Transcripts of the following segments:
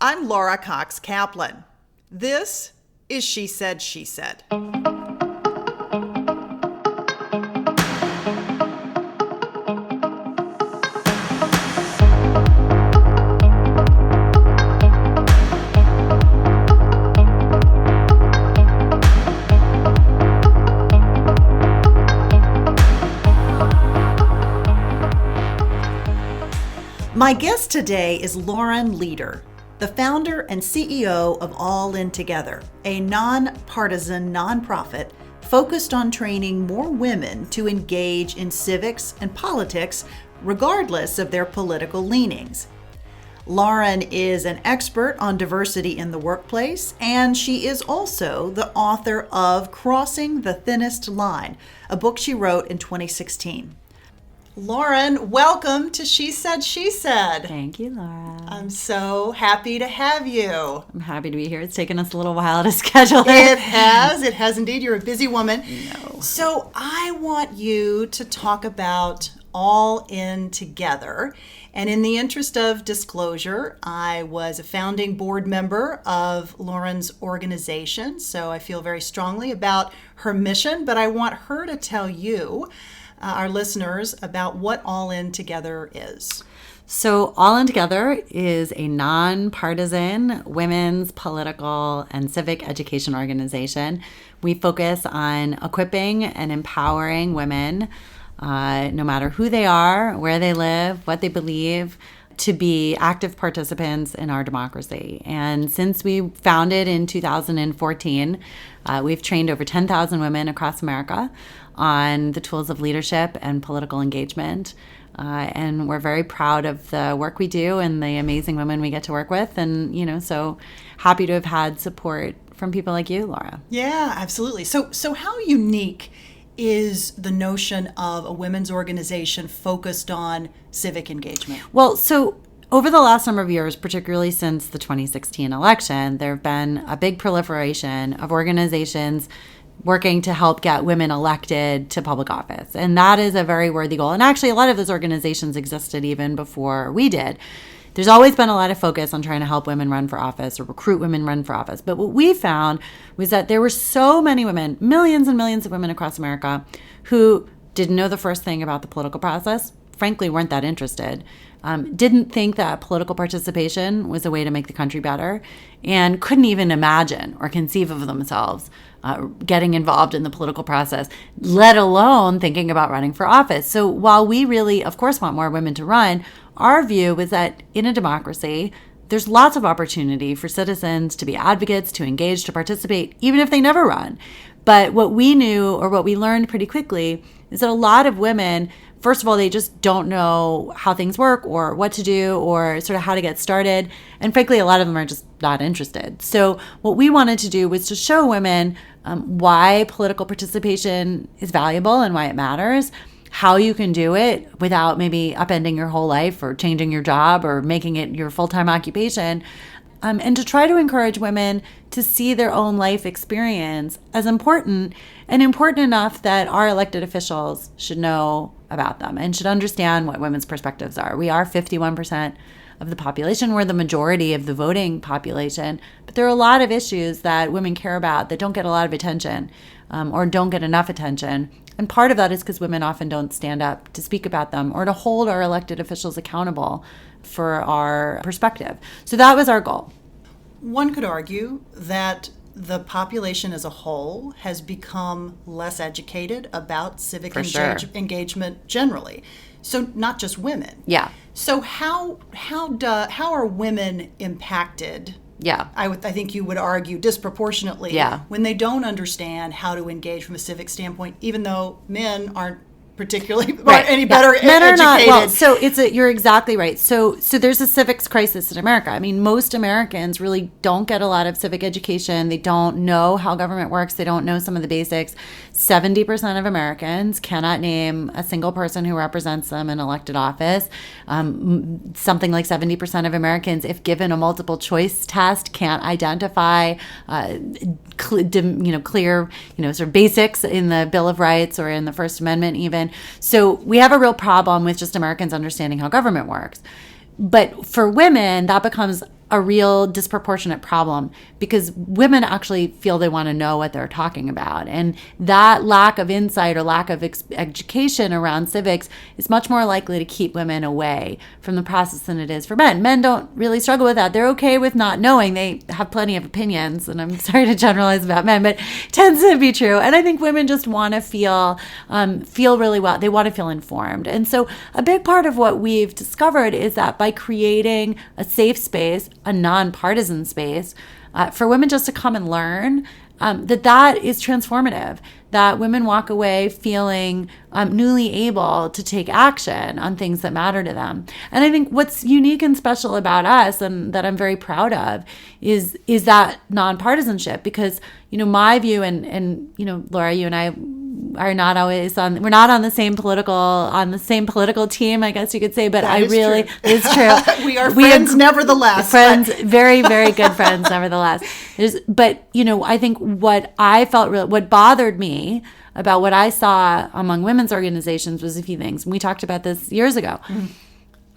I'm Laura Cox Kaplan. This is She Said, She Said. My guest today is Lauren Leader, the founder and CEO of All In Together, a nonpartisan nonprofit focused on training more women to engage in civics and politics, regardless of their political leanings. Lauren is an expert on diversity in the workplace, and she is also the author of Crossing the Thinnest Line, a book she wrote in 2016. Lauren, welcome to She Said, She Said. Thank you, Laura. I'm so happy to have you. I'm happy to be here. It's taken us a little while to schedule it. It has indeed. You're a busy woman. No. So I want you to talk about All In Together. And in the interest of disclosure, I was a founding board member of Lauren's organization, so I feel very strongly about her mission, but I want her to tell you, our listeners, about what All In Together is. So All In Together is a nonpartisan women's political and civic education organization. We focus on equipping and empowering women, no matter who they are, where they live, what they believe, to be active participants in our democracy. And since we founded in 2014, we've trained over 10,000 women across America on the tools of leadership and political engagement. And we're very proud of the work we do and the amazing women we get to work with. And, so happy to have had support from people like you, Laura. Yeah, absolutely. So how unique is the notion of a women's organization focused on civic engagement? Well, so over the last number of years, particularly since the 2016 election, there have been a big proliferation of organizations working to help get women elected to public office. And that is a very worthy goal. And actually, a lot of those organizations existed even before we did. There's always been a lot of focus on trying to help women run for office or recruit women run for office. But what we found was that there were so many women, millions and millions of women across America, who didn't know the first thing about the political process, frankly weren't that interested, didn't think that political participation was a way to make the country better, and couldn't even imagine or conceive of themselves getting involved in the political process, let alone thinking about running for office. So while we really, of course, want more women to run, our view was that in a democracy, there's lots of opportunity for citizens to be advocates, to engage, to participate, even if they never run. But what we knew, or what we learned pretty quickly, is that a lot of women, first of all, they just don't know how things work or what to do or sort of how to get started. And frankly, a lot of them are just not interested. So what we wanted to do was to show women why political participation is valuable and why it matters, how you can do it without maybe upending your whole life or changing your job or making it your full-time occupation, and to try to encourage women to see their own life experience as important, and important enough that our elected officials should know about them and should understand what women's perspectives are. We are 51% of the population. We're the majority of the voting population, but there are a lot of issues that women care about that don't get a lot of attention, or don't get enough attention. And part of that is because women often don't stand up to speak about them or to hold our elected officials accountable for our perspective. So that was our goal. One could argue that the population as a whole has become less educated about civic engagement generally. So not just women. Yeah. So how are women impacted? Yeah. I think you would argue disproportionately, when they don't understand how to engage from a civic standpoint, even though men aren't particularly any better Men educated. Are not. Well, so you're exactly right. So there's a civics crisis in America. I mean, most Americans really don't get a lot of civic education. They don't know how government works. They don't know some of the basics. 70% of Americans cannot name a single person who represents them in elected office. Something like 70% of Americans, if given a multiple choice test, can't identify clear, sort of basics in the Bill of Rights or in the First Amendment even. So we have a real problem with just Americans understanding how government works. But for women, that becomes a real disproportionate problem because women actually feel they want to know what they're talking about. And that lack of insight or lack of education around civics is much more likely to keep women away from the process than it is for men. Men don't really struggle with that. They're okay with not knowing. They have plenty of opinions, and I'm sorry to generalize about men, but it tends to be true. And I think women just want to feel really well. They want to feel informed. And so a big part of what we've discovered is that by creating a safe space, a nonpartisan space for women just to come and learn, that is transformative, that women walk away feeling newly able to take action on things that matter to them. And I think what's unique and special about us, and that I'm very proud of, is that nonpartisanship, because, my view, and Laura, you and I are not always we're not on the same political team, I guess you could say, but it's true. We are friends nevertheless. Friends, very, very good friends nevertheless. But I think what bothered me about what I saw among women's organizations was a few things. And we talked about this years ago. Mm-hmm.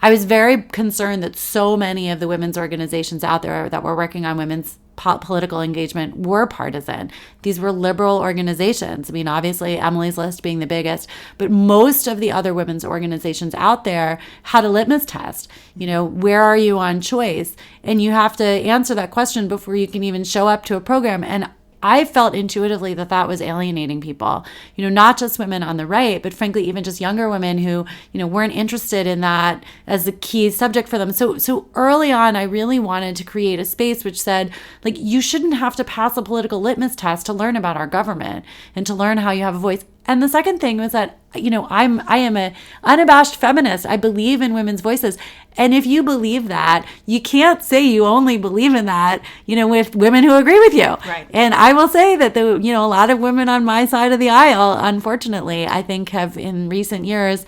I was very concerned that so many of the women's organizations out there that were working on women's political engagement were partisan. These were liberal organizations. I mean, obviously, Emily's List being the biggest, but most of the other women's organizations out there had a litmus test. Where are you on choice? And you have to answer that question before you can even show up to a program. And I felt intuitively that was alienating people, not just women on the right, but frankly, even just younger women who, weren't interested in that as the key subject for them. So early on, I really wanted to create a space which said, you shouldn't have to pass a political litmus test to learn about our government and to learn how you have a voice. And the second thing was that, I am an unabashed feminist. I believe in women's voices. And if you believe that, you can't say you only believe in that, with women who agree with you. Right. And I will say that a lot of women on my side of the aisle, unfortunately, I think have in recent years,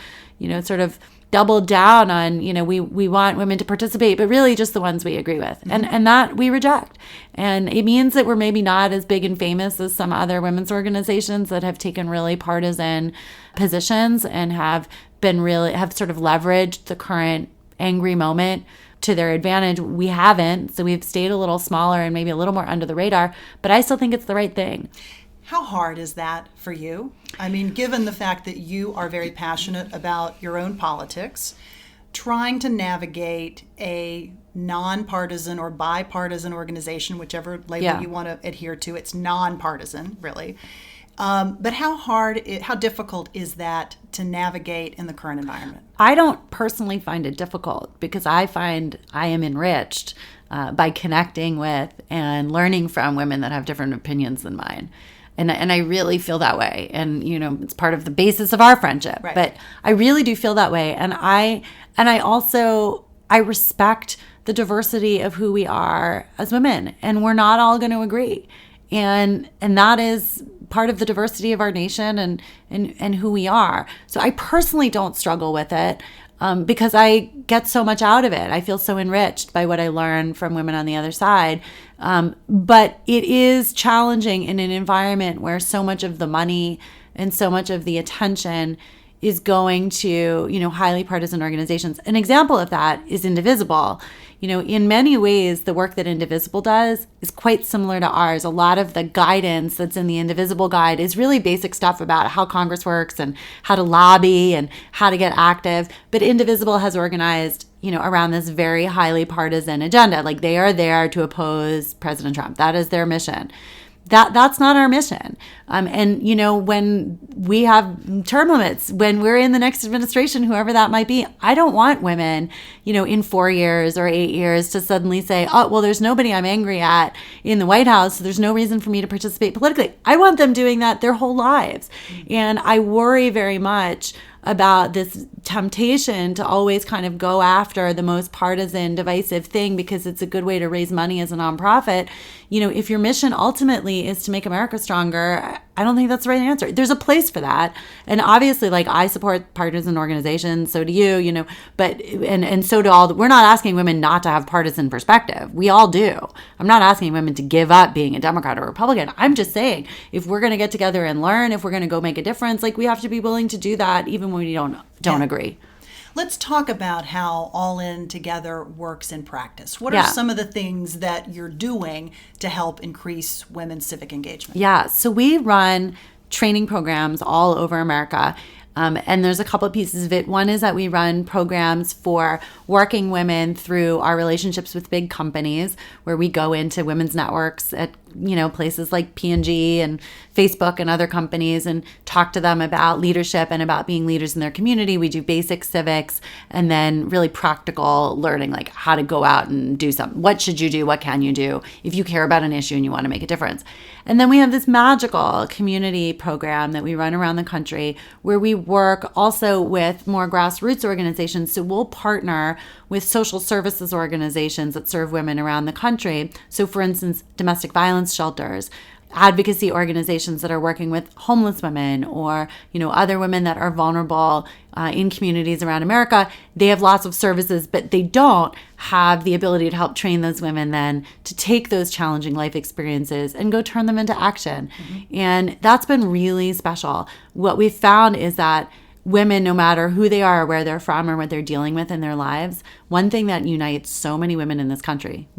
sort of doubled down on, we want women to participate, but really just the ones we agree with. Mm-hmm. And that we reject. And it means that we're maybe not as big and famous as some other women's organizations that have taken really partisan positions and have sort of leveraged the current angry moment to their advantage. We haven't. So we've stayed a little smaller and maybe a little more under the radar, but I still think it's the right thing. How hard is that for you? I mean, given the fact that you are very passionate about your own politics, trying to navigate a nonpartisan or bipartisan organization, whichever label you want to adhere to, it's nonpartisan, really. But how difficult is that to navigate in the current environment? I don't personally find it difficult because I find I am enriched by connecting with and learning from women that have different opinions than mine. And I really feel that way. And, it's part of the basis of our friendship. Right. But I really do feel that way. And I respect the diversity of who we are as women. And we're not all going to agree. And that is part of the diversity of our nation and who we are. So I personally don't struggle with it. Because I get so much out of it. I feel so enriched by what I learn from women on the other side. But it is challenging in an environment where so much of the money and so much of the attention is going to, highly partisan organizations. An example of that is Indivisible. In many ways, the work that Indivisible does is quite similar to ours. A lot of the guidance that's in the Indivisible Guide is really basic stuff about how Congress works and how to lobby and how to get active. But Indivisible has organized, around this very highly partisan agenda. They are there to oppose President Trump. That is their mission. That's not our mission. And, when we have term limits, when we're in the next administration, whoever that might be, I don't want women, in 4 years or 8 years to suddenly say, oh, well, there's nobody I'm angry at in the White House, so there's no reason for me to participate politically. I want them doing that their whole lives. And I worry very much about this temptation to always kind of go after the most partisan, divisive thing because it's a good way to raise money as a nonprofit. If your mission ultimately is to make America stronger, I don't think that's the right answer. There's a place for that. And obviously, I support partisan organizations, so do you, but, and so do all, we're not asking women not to have partisan perspective. We all do. I'm not asking women to give up being a Democrat or Republican. I'm just saying, if we're going to get together and learn, if we're going to go make a difference, we have to be willing to do that even when we don't agree. Let's talk about how All In Together works in practice. What are Yeah. some of the things that you're doing to help increase women's civic engagement? Yeah, so we run training programs all over America. And there's a couple of pieces of it. One is that we run programs for working women through our relationships with big companies, where we go into women's networks at places like P&G and Facebook and other companies and talk to them about leadership and about being leaders in their community. We do basic civics and then really practical learning, like how to go out and do something. What should you do? What can you do if you care about an issue and you want to make a difference? And then we have this magical community program that we run around the country where we work also with more grassroots organizations. So we'll partner with social services organizations that serve women around the country. So for instance, domestic violence shelters, advocacy organizations that are working with homeless women or other women that are vulnerable in communities around America. They have lots of services, but they don't have the ability to help train those women then to take those challenging life experiences and go turn them into action. Mm-hmm. And that's been really special. What we've found is that women, no matter who they are, or where they're from, or what they're dealing with in their lives, one thing that unites so many women in this country,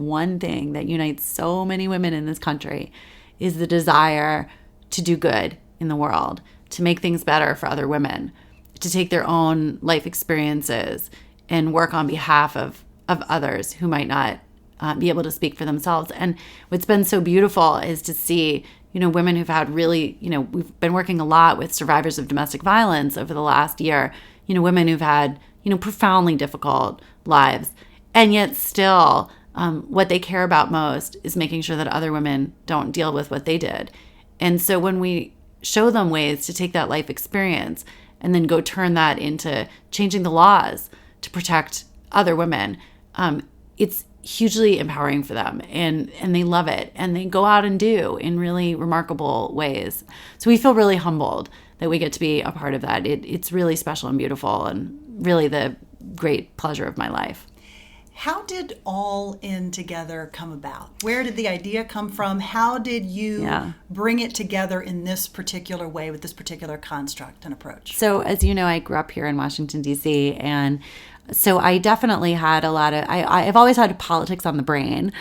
is the desire to do good in the world, to make things better for other women, to take their own life experiences and work on behalf of others who might not be able to speak for themselves. And what's been so beautiful is to see women who've had really, we've been working a lot with survivors of domestic violence over the last year, women who've had, profoundly difficult lives. And yet still, what they care about most is making sure that other women don't deal with what they did. And so when we show them ways to take that life experience and then go turn that into changing the laws to protect other women, it's hugely empowering for them, and they love it, and they go out and do in really remarkable ways. So we feel really humbled that we get to be a part of that. It's really special and beautiful, and really the great pleasure of my life. How did All In Together come about? Where did the idea come from? How did you bring it together in this particular way with this particular construct and approach? So as you know, I grew up here in Washington, D.C., and so I definitely had a lot of, I've always had politics on the brain.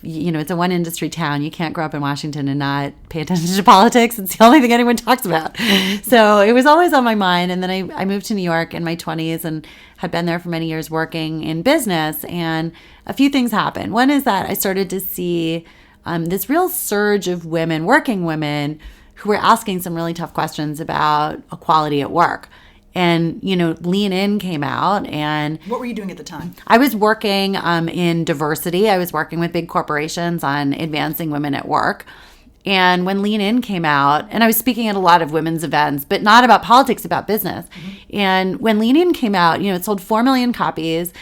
It's a one industry town. You can't grow up in Washington and not pay attention to politics. It's the only thing anyone talks about. So it was always on my mind. And then I moved to New York in my 20s and had been there for many years working in business. And a few things happened. One is that I started to see this real surge of women, working women, who were asking some really tough questions about equality at work. And, Lean In came out. And what were you doing at the time? I was working in diversity. I was working with big corporations on advancing women at work. And when Lean In came out, and I was speaking at a lot of women's events, but not about politics, about business. Mm-hmm. And when Lean In came out, it sold 4 million copies.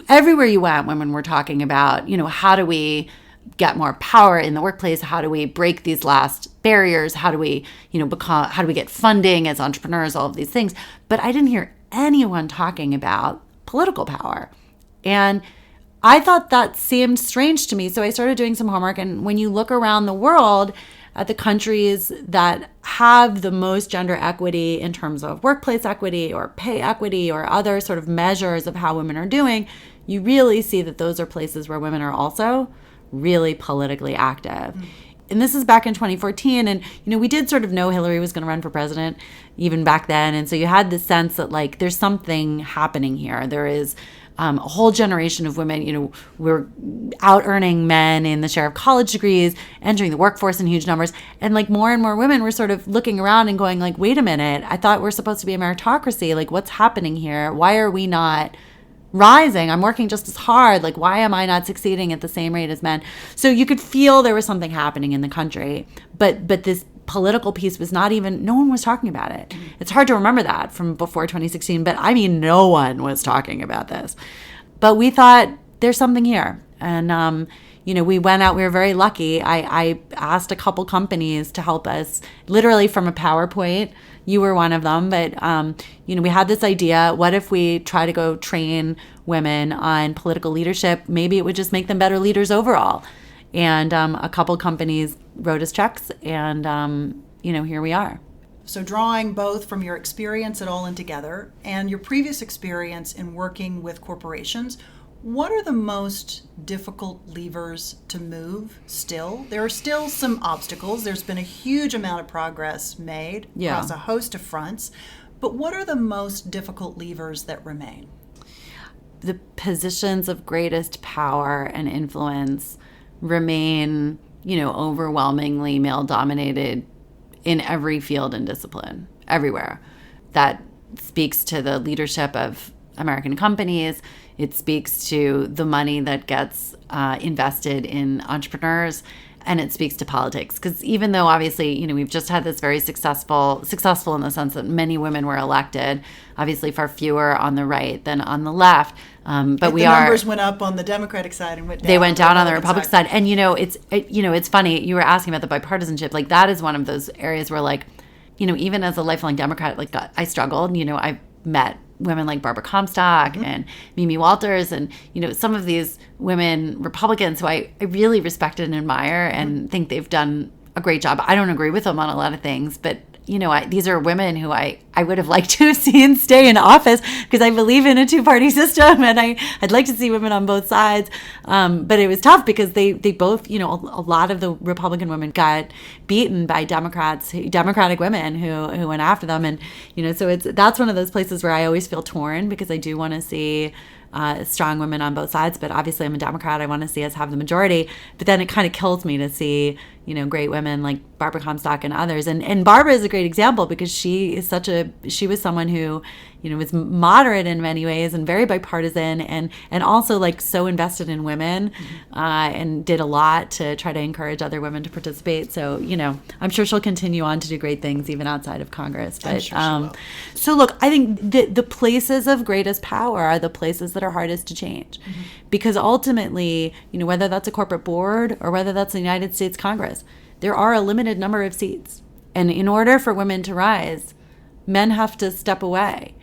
Everywhere you went, women were talking about, how do we get more power in the workplace? How do we break these last barriers? How do we, how do we get funding as entrepreneurs? All of these things. But I didn't hear anyone talking about political power. And I thought that seemed strange to me. So I started doing some homework. And when you look around the world at the countries that have the most gender equity in terms of workplace equity or pay equity or other sort of measures of how women are doing, you really see that those are places where women are also really politically active. Mm-hmm. And this is back in 2014. And, we did sort of know Hillary was going to run for president even back then. And so you had the sense that, there's something happening here. There is a whole generation of women, we're out earning men in the share of college degrees, entering the workforce in huge numbers. And, more and more women were sort of looking around and going, wait a minute, I thought we're supposed to be a meritocracy. What's happening here? Why are we not rising? I'm working just as hard. Why am I not succeeding at the same rate as men? So you could feel there was something happening in the country, but this political piece was not even, no one was talking about it. It's hard to remember that from before 2016, but no one was talking about this. But we thought there's something here. And, we went out, we were very lucky. I asked a couple companies to help us literally from a PowerPoint. You were one of them, but, we had this idea. What if we try to go train women on political leadership? Maybe it would just make them better leaders overall. And a couple companies wrote us checks, and, here we are. So drawing both from your experience at All In Together and your previous experience in working with corporations, what are the most difficult levers to move still? There are still some obstacles. There's been a huge amount of progress made across a host of fronts. But what are the most difficult levers that remain? The positions of greatest power and influence remain, overwhelmingly male-dominated in every field and discipline, everywhere. That speaks to the leadership of American companies. It speaks to the money that gets invested in entrepreneurs, and it speaks to politics. Because even though obviously, we've just had this very successful in the sense that many women were elected, obviously far fewer on the right than on the left. But the numbers went up on the Democratic side and went down. They went down on the Republican side. And it's funny. You were asking about the bipartisanship. Like that is one of those areas where even as a lifelong Democrat, I struggled. I met women like Barbara Comstock and Mimi Walters and, some of these women Republicans who I really respected and admire and think they've done a great job. I don't agree with them on a lot of things, but these are women who I would have liked to have seen stay in office because I believe in a two-party system and I'd like to see women on both sides. But it was tough because they both, a lot of the Republican women got beaten by Democratic women who went after them. And, so that's one of those places where I always feel torn because I do want to see strong women on both sides. But obviously I'm a Democrat. I want to see us have the majority. But then it kind of kills me to see, great women like Barbara Comstock and others. And Barbara is a great example because she was someone who, was moderate in many ways and very bipartisan and also so invested in women and did a lot to try to encourage other women to participate. So, I'm sure she'll continue on to do great things even outside of Congress. But, I'm sure she will. So look, I think the places of greatest power are the places that are hardest to change because ultimately, whether that's a corporate board or whether that's the United States Congress, there are a limited number of seats. And in order for women to rise, men have to step away.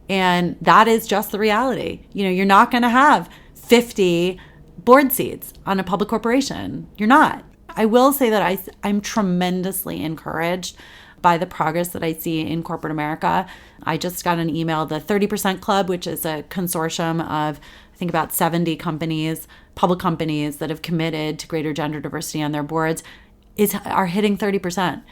And that is just the reality. You're not going to have 50 board seats on a public corporation. You're not. I will say that I'm tremendously encouraged by the progress that I see in corporate America. I just got an email, the 30% Club, which is a consortium of, I think, about 70 companies, public companies that have committed to greater gender diversity on their boards, are hitting 30%.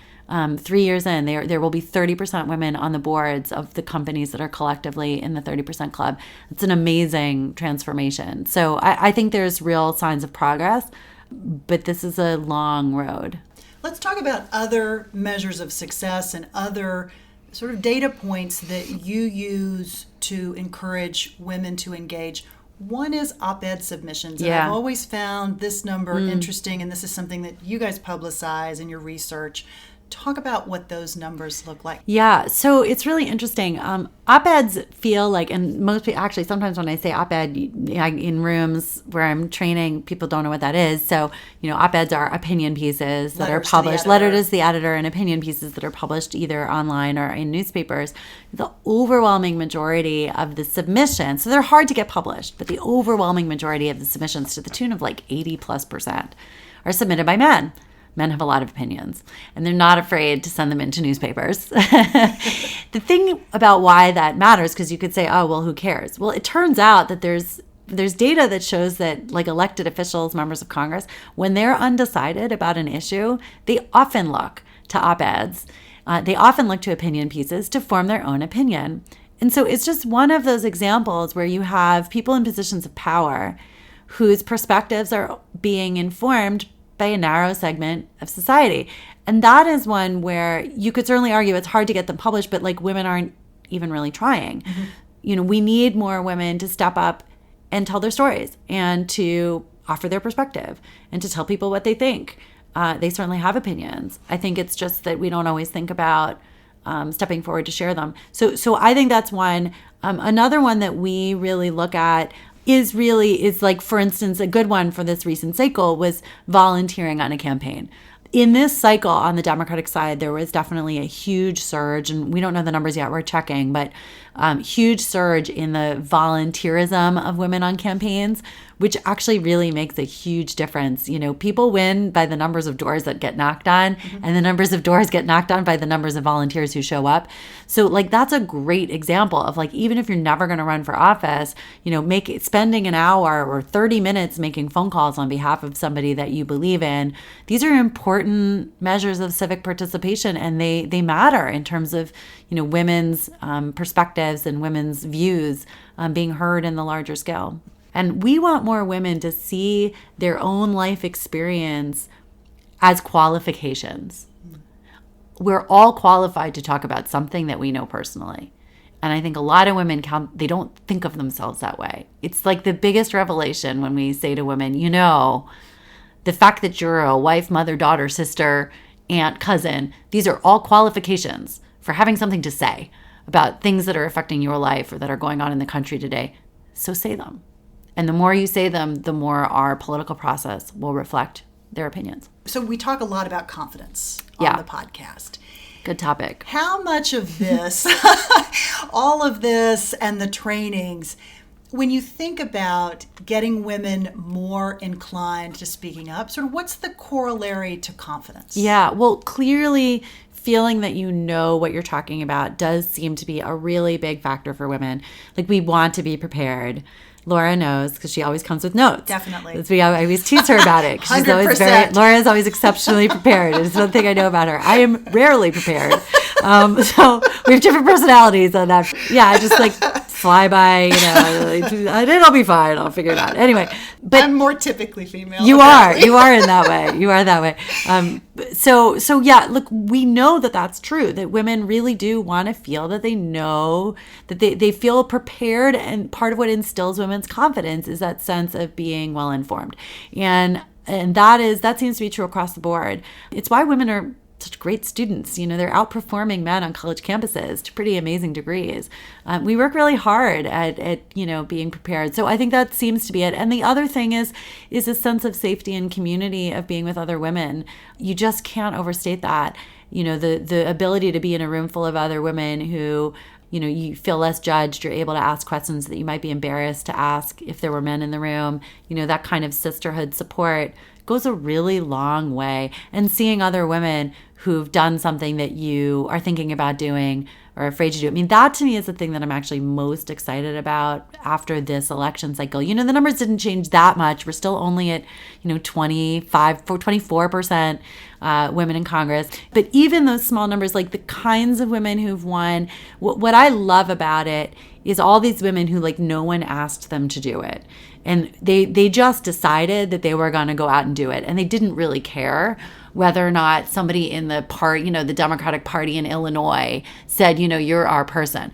3 years in, there will be 30% women on the boards of the companies that are collectively in the 30% Club. It's an amazing transformation. So I think there's real signs of progress, but this is a long road. Let's talk about other measures of success and other sort of data points that you use to encourage women to engage. One is op-ed submissions. And I've always found this number interesting, and this is something that you guys publicize in your research. Talk about what those numbers look like. Yeah, so it's really interesting. Op-eds feel like, and most people, actually, sometimes when I say op-ed in rooms where I'm training, people don't know what that is. So, op-eds are opinion pieces that are published, letters to the editor, and opinion pieces that are published either online or in newspapers. The overwhelming majority of the submissions, so they're hard to get published, but the overwhelming majority of the submissions, to the tune of 80+%, are submitted by men. Men have a lot of opinions, and they're not afraid to send them into newspapers. The thing about why that matters, because you could say, oh, well, who cares? Well, it turns out that there's data that shows that elected officials, members of Congress, when they're undecided about an issue, they often look to op-eds. They often look to opinion pieces to form their own opinion. And so it's just one of those examples where you have people in positions of power whose perspectives are being informed by a narrow segment of society. And that is one where you could certainly argue it's hard to get them published, but women aren't even really trying. We need more women to step up and tell their stories and to offer their perspective and to tell people what they think. They certainly have opinions. I think it's just that we don't always think about stepping forward to share them. So I think that's one. Another one that we really look at is for instance, a good one for this recent cycle was volunteering on a campaign. In this cycle on the Democratic side, there was definitely a huge surge, and we don't know the numbers yet, we're checking, but huge surge in the volunteerism of women on campaigns, which actually really makes a huge difference. People win by the numbers of doors that get knocked on, and the numbers of doors get knocked on by the numbers of volunteers who show up. So that's a great example of even if you're never going to run for office, spending an hour or 30 minutes making phone calls on behalf of somebody that you believe in. These are important measures of civic participation, and they matter in terms of women's perspectives and women's views being heard in the larger scale. And we want more women to see their own life experience as qualifications. We're all qualified to talk about something that we know personally. And I think a lot of women they don't think of themselves that way. It's like the biggest revelation when we say to women, the fact that you're a wife, mother, daughter, sister, aunt, cousin, these are all qualifications for having something to say about things that are affecting your life or that are going on in the country today. So say them. And the more you say them, the more our political process will reflect their opinions. So we talk a lot about confidence on the podcast. Good topic. How much of this, all of this and the trainings, when you think about getting women more inclined to speaking up, sort of what's the corollary to confidence? Yeah, well, clearly feeling that you know what you're talking about does seem to be a really big factor for women. We want to be prepared. Laura knows because she always comes with notes. Definitely. I always tease her about it. She's always Laura's always exceptionally prepared. It's one thing I know about her. I am rarely prepared. So we have different personalities on that. Yeah, I just fly by, it'll be fine. I'll figure it out. Anyway, but I'm more typically female. You are in that way. You are that way. So yeah, look, we know that that's true, that women really do want to feel that they know, that they feel prepared. And part of what instills women's confidence is that sense of being well informed. And that seems to be true across the board. It's why women are such great students. They're outperforming men on college campuses to pretty amazing degrees. We work really hard at being prepared. So I think that seems to be it. And the other thing is a sense of safety and community of being with other women. You just can't overstate that. The ability to be in a room full of other women who, you feel less judged. You're able to ask questions that you might be embarrassed to ask if there were men in the room. That kind of sisterhood support goes a really long way. And seeing other women who've done something that you are thinking about doing or afraid to do. I mean, that to me is the thing that I'm actually most excited about after this election cycle. The numbers didn't change that much. We're still only at, 24% women in Congress. But even those small numbers, the kinds of women who've won, what I love about it is all these women who no one asked them to do it. And they just decided that they were going to go out and do it. And they didn't really care whether or not somebody in the the Democratic Party in Illinois said, you're our person.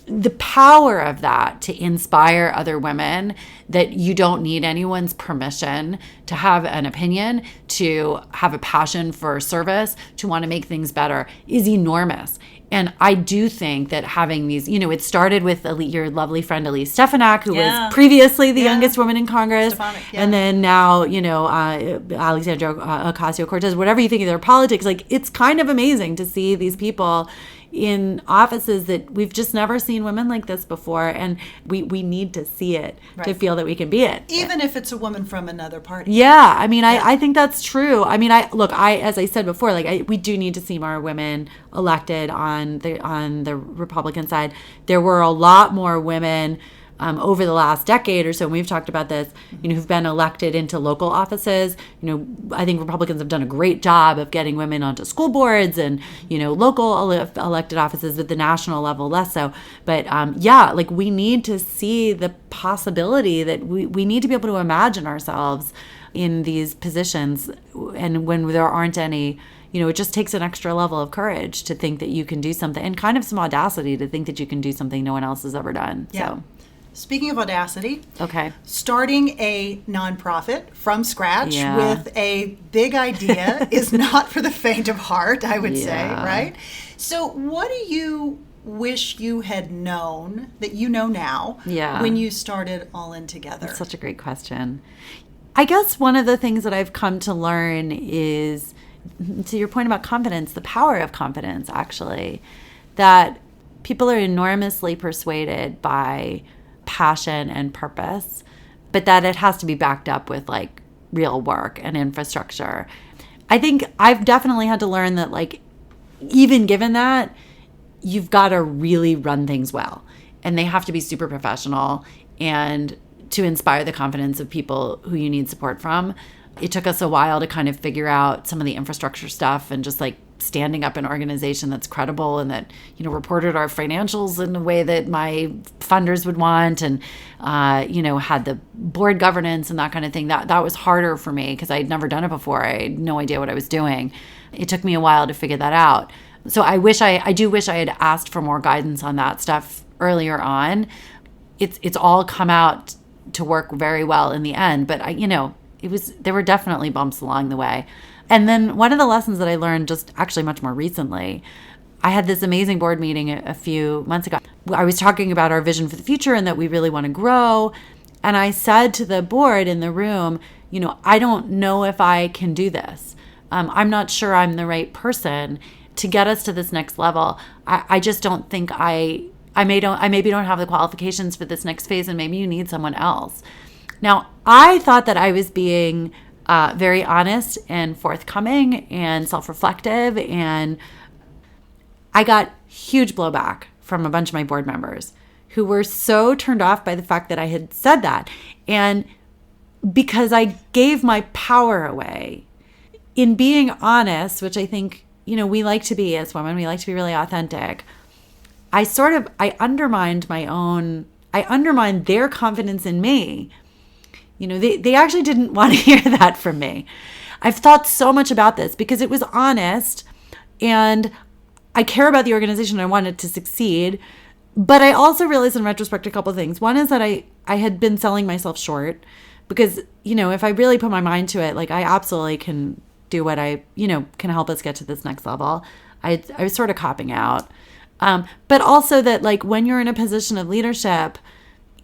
The power of that to inspire other women that you don't need anyone's permission to have an opinion, to have a passion for service, to want to make things better is enormous. And I do think that having these, it started with your lovely friend Elise Stefanik, who was previously the youngest woman in Congress. And then now, Alexandra Ocasio-Cortez, whatever you think of their politics, it's kind of amazing to see these people in offices that we've just never seen women like this before, and we need to see it to feel that we can be it. Even if it's a woman from another party. Yeah, I mean, I think that's true. I mean, as I said before, we do need to see more women elected on the Republican side. There were a lot more women over the last decade or so, and we've talked about this, who've been elected into local offices. I think Republicans have done a great job of getting women onto school boards and, local elected offices, at the national level less so. But we need to see the possibility that we need to be able to imagine ourselves in these positions. And when there aren't any, it just takes an extra level of courage to think that you can do something, and kind of some audacity to think that you can do something no one else has ever done. Yeah. So. Speaking of audacity, starting a nonprofit from scratch with a big idea is not for the faint of heart, I would say, right? So what do you wish you had known that you know now when you started All In Together? That's such a great question. I guess one of the things that I've come to learn is, to your point about confidence, the power of confidence, actually, that people are enormously persuaded by passion and purpose, but that it has to be backed up with like real work and infrastructure. I think I've definitely had to learn that, like, even given that, you've got to really run things well, and they have to be super professional and to inspire the confidence of people who you need support from. It took us a while to kind of figure out some of the infrastructure stuff and just like standing up an organization that's credible and that, you know, reported our financials in a way that my funders would want, and, you know, had the board governance and that kind of thing. That was harder for me because I'd never done it before. I had no idea what I was doing. It took me a while to figure that out. So I do wish I had asked for more guidance on that stuff earlier on. It's all come out to work very well in the end, but there were definitely bumps along the way. And then one of the lessons that I learned just actually much more recently, I had this amazing board meeting a few months ago. I was talking about our vision for the future and that we really want to grow. And I said to the board in the room, you know, I don't know if I can do this. I'm not sure I'm the right person to get us to this next level. I just don't think I maybe don't have the qualifications for this next phase, and maybe you need someone else. Now, I thought that I was being very honest and forthcoming and self-reflective, and I got huge blowback from a bunch of my board members who were so turned off by the fact that I had said that. And because I gave my power away in being honest, which I think, you know, we like to be as women, we like to be really authentic. I undermined their confidence in me. You know, they actually didn't want to hear that from me. I've thought so much about this because it was honest, and I care about the organization. I want it to succeed. But I also realized in retrospect a couple of things. One is that I had been selling myself short because, you know, if I really put my mind to it, like, I absolutely can do what can help us get to this next level. I was sort of copping out. But also that, like, when you're in a position of leadership,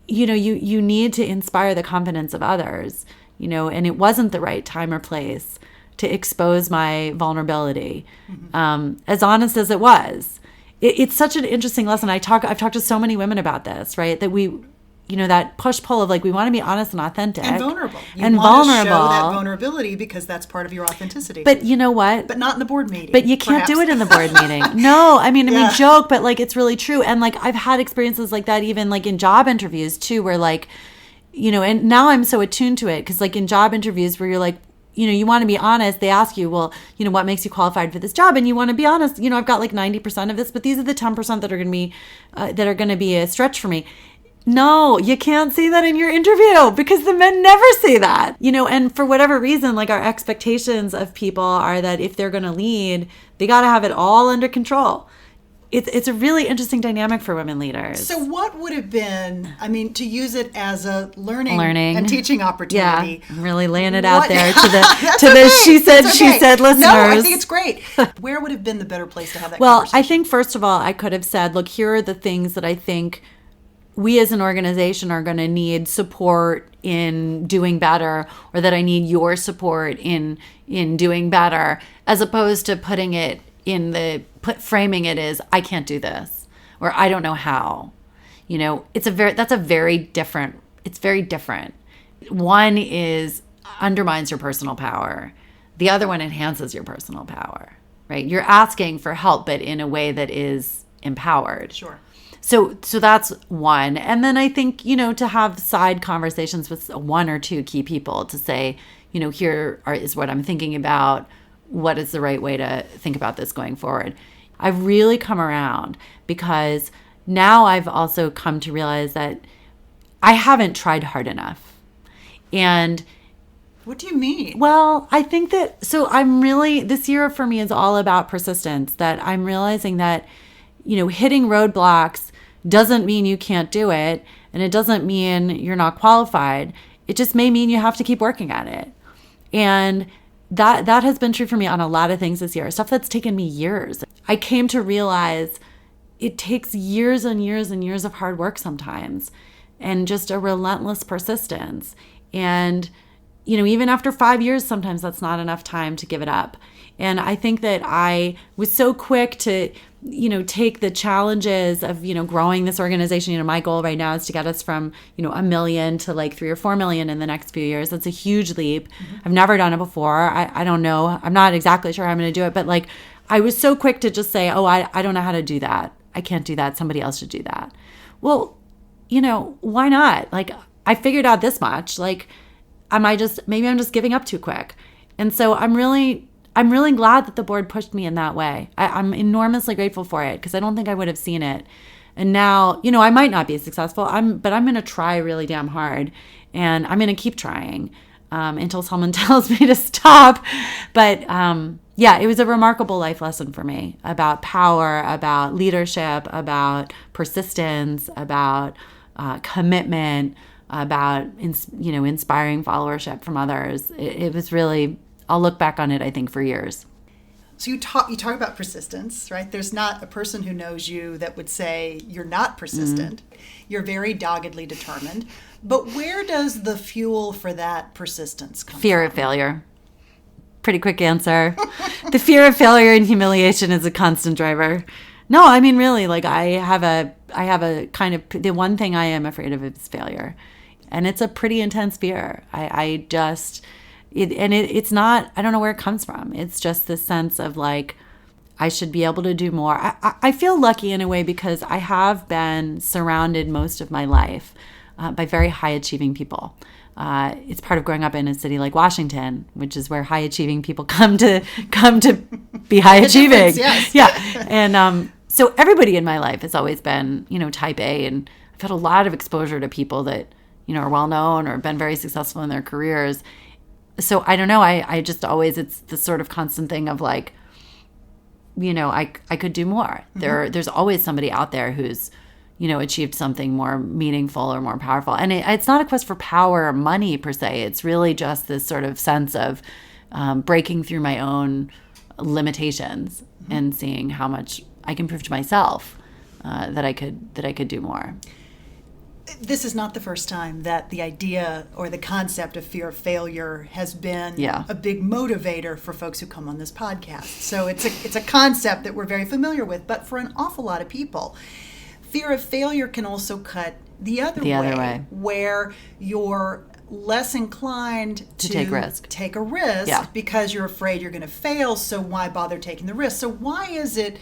you know, you need to inspire the confidence of others, you know, and it wasn't the right time or place to expose my vulnerability, as honest as it was. It's such an interesting lesson. I've talked to so many women about this, right? That we, you know, that push-pull of, like, we want to be honest and authentic. And vulnerable. You and want vulnerable. to show that vulnerability because that's part of your authenticity. But you know what? But not in the board meeting. But you can't do it in the board meeting. No, I mean, we joke, but, like, it's really true. And, like, I've had experiences like that even, like, in job interviews too, where, like, you know, and now I'm so attuned to it because, like, in job interviews where you're like, you know, you want to be honest, they ask you, well, you know, what makes you qualified for this job? And you want to be honest, you know, I've got like 90% of this, but these are the 10% that are going to be a stretch for me. No, you can't say that in your interview because the men never say that, you know, and for whatever reason, like, our expectations of people are that if they're going to lead, they got to have it all under control. It's a really interesting dynamic for women leaders. So what would have been, I mean, to use it as a learning and teaching opportunity. Yeah, I'm really laying it out there to the she said listeners. No, I think it's great. Where would have been the better place to have that conversation? Well, I think, first of all, I could have said, look, here are the things that I think we as an organization are going to need support in doing better, or that I need your support in doing better, as opposed to putting it framing it as, I can't do this, or I don't know how. You know, it's very different. One undermines your personal power. The other one enhances your personal power, right? You're asking for help, but in a way that is empowered. Sure. So that's one. And then I think, you know, to have side conversations with one or two key people to say, you know, is what I'm thinking about. What is the right way to think about this going forward? I've really come around because now I've also come to realize that I haven't tried hard enough. And what do you mean? Well, I think that, this year for me is all about persistence, that I'm realizing that, you know, hitting roadblocks doesn't mean you can't do it. And it doesn't mean you're not qualified. It just may mean you have to keep working at it. And that has been true for me on a lot of things this year, stuff that's taken me years. I came to realize it takes years and years and years of hard work sometimes, and just a relentless persistence. And, you know, even after 5 years, sometimes that's not enough time to give it up. And I think that I was so quick to, take the challenges of, growing this organization. My goal right now is to get us from, 1 million to like 3 or 4 million in the next few years. That's a huge leap. I've never done it before. I don't know. I'm not exactly sure how I'm going to do it, but like, I was so quick to just say, oh, I don't know how to do that. I can't do that. Somebody else should do that. Well, why not? Like, I figured out this much. Like, maybe I'm just giving up too quick. And so I'm really glad that the board pushed me in that way. I'm enormously grateful for it because I don't think I would have seen it. And now, I might not be successful, but I'm going to try really damn hard. And I'm going to keep trying until someone tells me to stop. But it was a remarkable life lesson for me about power, about leadership, about persistence, about commitment, about inspiring followership from others. It was really, I'll look back on it, I think, for years. So you talk about persistence, right? There's not a person who knows you that would say you're not persistent. You're very doggedly determined. But where does the fuel for that persistence come from? Fear of failure. Pretty quick answer. The fear of failure and humiliation is a constant driver. No, I mean, really, like I have a kind of, the one thing I am afraid of is failure. And it's a pretty intense fear. It's not, I don't know where it comes from. It's just this sense of like, I should be able to do more. I feel lucky in a way because I have been surrounded most of my life by very high achieving people. It's part of growing up in a city like Washington, which is where high achieving people come to be high achieving. Yes. Yeah. And so everybody in my life has always been, type A, and I've had a lot of exposure to people that, are well known or been very successful in their careers. So I don't know. I just always, it's the sort of constant thing of like, I could do more. There's always somebody out there who's, achieved something more meaningful or more powerful. And it's not a quest for power or money per se. It's really just this sort of sense of breaking through my own limitations and seeing how much I can prove to myself that I could do more. This is not the first time that the idea or the concept of fear of failure has been a big motivator for folks who come on this podcast. So it's a concept that we're very familiar with, but for an awful lot of people, fear of failure can also cut the other way, where you're less inclined to take a risk because you're afraid you're going to fail, so why bother taking the risk? So why is it,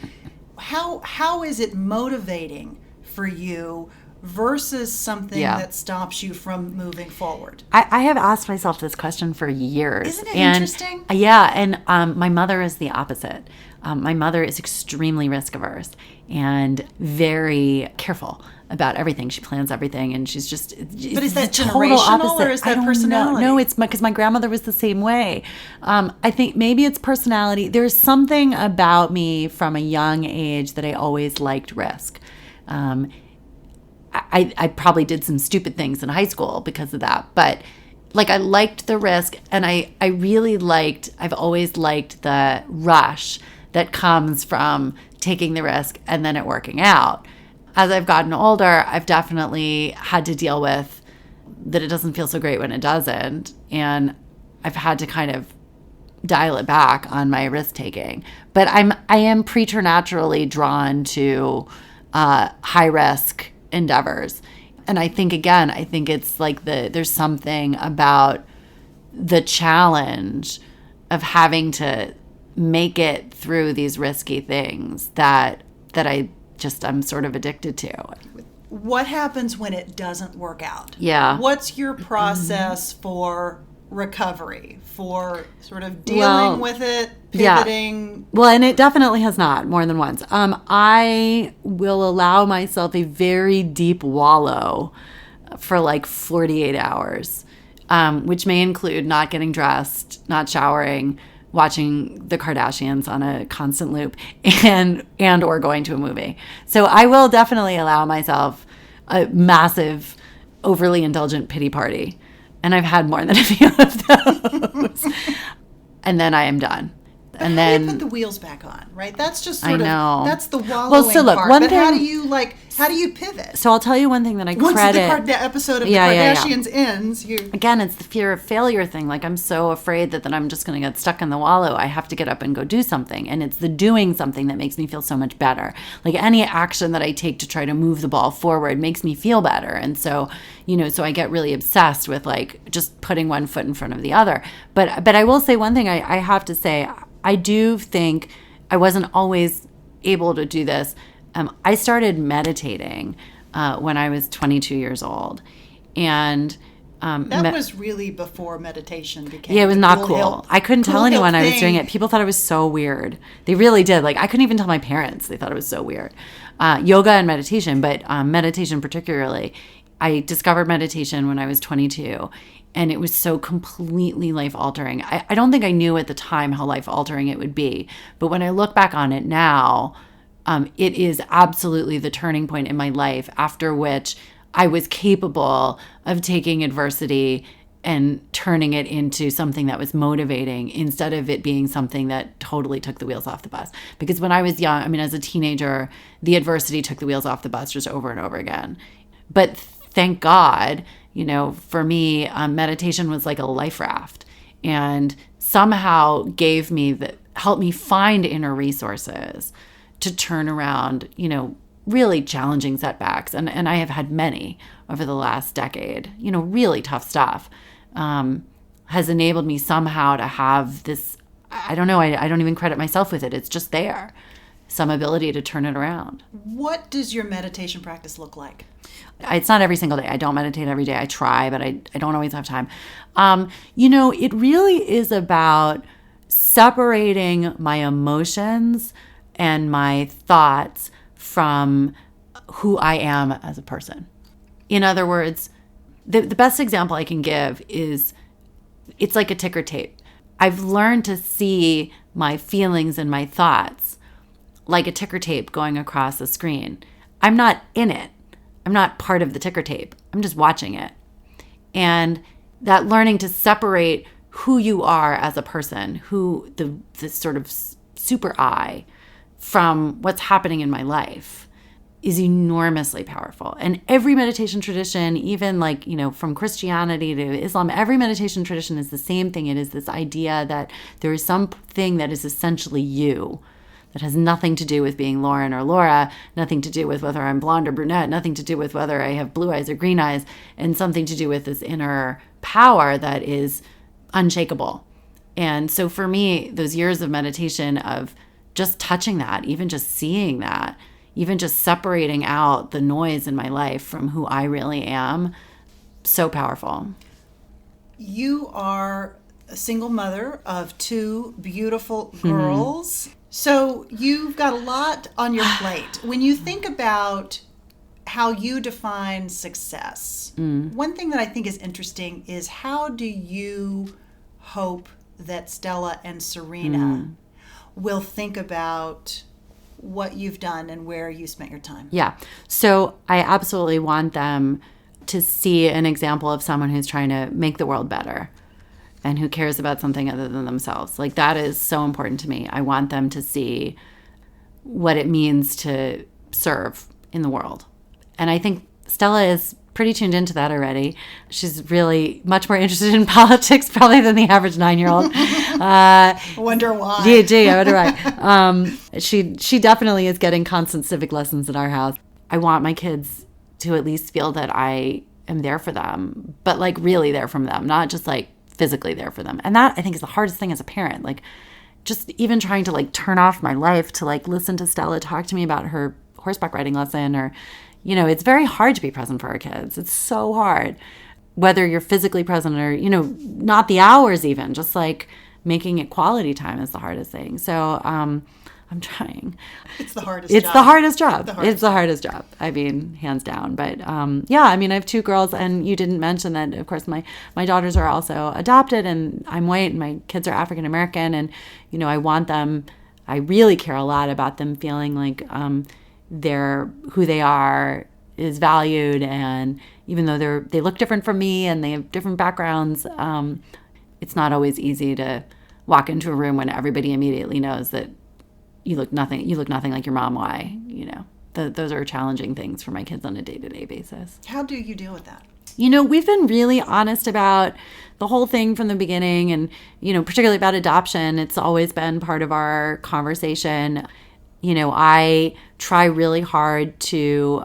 how is it motivating for you versus something that stops you from moving forward? I have asked myself this question for years. Isn't it interesting? Yeah, and my mother is the opposite. My mother is extremely risk averse and very careful about everything. She plans everything, and she's just But is that generational or is that personality? No, it's because my grandmother was the same way. I think maybe it's personality. There's something about me from a young age that I always liked risk. I probably did some stupid things in high school because of that, but like I liked the risk, and I've always liked the rush that comes from taking the risk and then it working out. As I've gotten older, I've definitely had to deal with that it doesn't feel so great when it doesn't, and I've had to kind of dial it back on my risk taking. But I am preternaturally drawn to high risk endeavors. And I think it's like there's something about the challenge of having to make it through these risky things that I'm sort of addicted to. What happens when it doesn't work out? Yeah. What's your process for recovery, for sort of dealing with it, pivoting? Yeah. Well, and it definitely has not, more than once. I will allow myself a very deep wallow for like 48 hours, which may include not getting dressed, not showering, watching the Kardashians on a constant loop, and or going to a movie. So I will definitely allow myself a massive, overly indulgent pity party. And I've had more than a few of those. And then I am done. And how then do you put the wheels back on, right? That's just I sort know. of, that's the wallowing part. One but thing, how do you pivot? So I'll tell you one thing that I Once credit. the episode of the Kardashians ends, Again, it's the fear of failure thing. Like, I'm so afraid that I'm just going to get stuck in the wallow. I have to get up and go do something. And it's the doing something that makes me feel so much better. Like, any action that I take to try to move the ball forward makes me feel better. And so, so I get really obsessed with like just putting one foot in front of the other. But I will say one thing I have to say, I do think I wasn't always able to do this. I started meditating when I was 22 years old. And that was really before meditation became. Yeah, it was not cool. I couldn't tell anyone I was doing it. People thought it was so weird. They really did. Like, I couldn't even tell my parents. They thought it was so weird. Yoga and meditation, but meditation particularly. I discovered meditation when I was 22, and it was so completely life-altering. I don't think I knew at the time how life-altering it would be, but when I look back on it now, it is absolutely the turning point in my life, after which I was capable of taking adversity and turning it into something that was motivating instead of it being something that totally took the wheels off the bus. Because when I was young, as a teenager, the adversity took the wheels off the bus just over and over again. But thank God, for me, meditation was like a life raft, and somehow helped me find inner resources to turn around, really challenging setbacks. And I have had many over the last decade, really tough stuff, has enabled me somehow to have this, I don't know, I don't even credit myself with it. It's just there, some ability to turn it around. What does your meditation practice look like? It's not every single day. I don't meditate every day. I try, but I don't always have time. It really is about separating my emotions and my thoughts from who I am as a person. In other words, the best example I can give is, it's like a ticker tape. I've learned to see my feelings and my thoughts like a ticker tape going across a screen. I'm not in it. I'm not part of the ticker tape. I'm just watching it. And that learning to separate who you are as a person, who the sort of super I, from what's happening in my life, is enormously powerful. And every meditation tradition, even from Christianity to Islam, every meditation tradition is the same thing. It is this idea that there is something that is essentially you, that has nothing to do with being Lauren or Laura, nothing to do with whether I'm blonde or brunette, nothing to do with whether I have blue eyes or green eyes, and something to do with this inner power that is unshakable. And so for me, those years of meditation, of just touching that, even just seeing that, even just separating out the noise in my life from who I really am, so powerful. You are a single mother of two beautiful girls. So you've got a lot on your plate. When you think about how you define success, one thing that I think is interesting is, how do you hope that Stella and Serena will think about what you've done and where you spent your time? Yeah. So I absolutely want them to see an example of someone who's trying to make the world better and who cares about something other than themselves. Like, that is so important to me. I want them to see what it means to serve in the world. And I think Stella is pretty tuned into that already. She's really much more interested in politics probably than the average 9-year-old. I wonder why. Gee, I wonder why. She definitely is getting constant civic lessons in our house. I want my kids to at least feel that I am there for them, but like really there for them, not just like physically there for them. And that, I think, is the hardest thing as a parent. Like, just even trying to like turn off my life to like listen to Stella talk to me about her horseback riding lesson, or it's very hard to be present for our kids. It's so hard, whether you're physically present or, not the hours even, just like making it quality time is the hardest thing. So I'm trying. It's the hardest job. It's the hardest job. I mean, hands down. But I have two girls, and you didn't mention that, of course, my daughters are also adopted, and I'm white, and my kids are African American, and, I really care a lot about them feeling like who they are is valued, and even though they look different from me and they have different backgrounds, it's not always easy to walk into a room when everybody immediately knows that you look nothing like your mom. Why? Those are challenging things for my kids on a day-to-day basis. How do you deal with that? We've been really honest about the whole thing from the beginning, and, particularly about adoption. It's always been part of our conversation. I try really hard to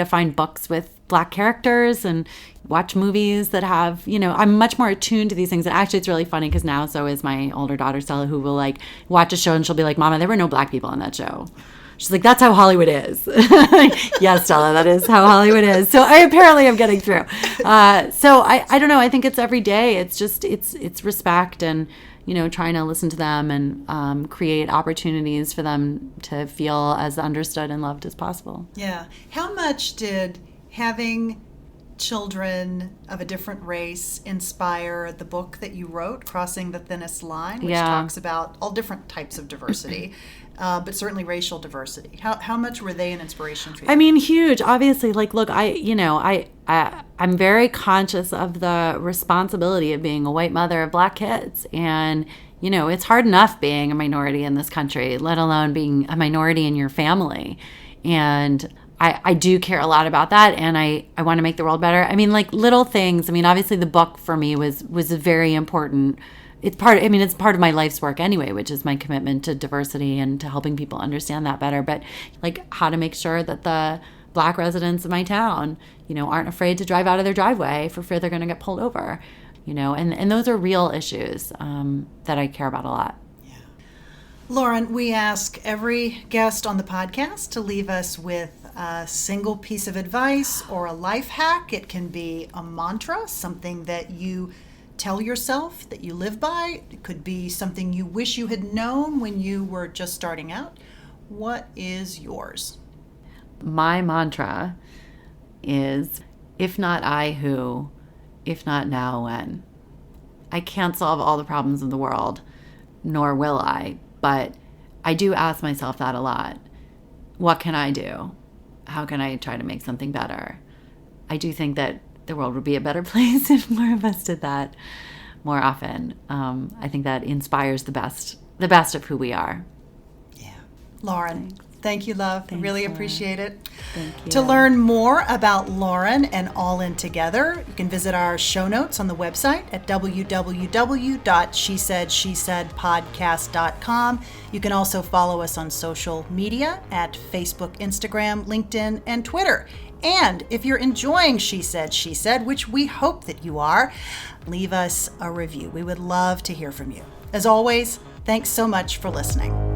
find books with Black characters and watch movies that have, I'm much more attuned to these things. And actually, it's really funny because now so is my older daughter, Stella, who will watch a show and she'll be like, Mama, there were no Black people on that show. She's like, that's how Hollywood is. Yes, Stella, that is how Hollywood is. So I apparently am getting through. So I don't know. I think it's every day. It's just, it's respect and, trying to listen to them and create opportunities for them to feel as understood and loved as possible. Yeah. How much did having children of a different race inspire the book that you wrote, Crossing the Thinnest Line, which talks about all different types of diversity, but certainly racial diversity? How much were they an inspiration for you? I mean, huge. Obviously, look, I'm very conscious of the responsibility of being a white mother of Black kids. And, it's hard enough being a minority in this country, let alone being a minority in your family. And I do care a lot about that, and I want to make the world better. I mean, little things. I mean, obviously the book for me was a very important. It's part of my life's work anyway, which is my commitment to diversity and to helping people understand that better. But how to make sure that the Black residents of my town, aren't afraid to drive out of their driveway for fear they're going to get pulled over, and those are real issues that I care about a lot. Lauren, we ask every guest on the podcast to leave us with a single piece of advice or a life hack. It can be a mantra, something that you tell yourself that you live by. It could be something you wish you had known when you were just starting out. What is yours? My mantra is, if not I, who? If not now, when? I can't solve all the problems of the world, nor will I. But I do ask myself that a lot. What can I do? How can I try to make something better? I do think that the world would be a better place if more of us did that more often. I think that inspires the best of who we are. Yeah. Lauren, thank you, love. Thanks, really Lauren. Appreciate it. Thank you. To learn more about Lauren and All In Together, you can visit our show notes on the website at www.shesaidshesaidpodcast.com. You can also follow us on social media at Facebook, Instagram, LinkedIn, and Twitter. And if you're enjoying She Said, She Said, which we hope that you are, leave us a review. We would love to hear from you. As always, thanks so much for listening.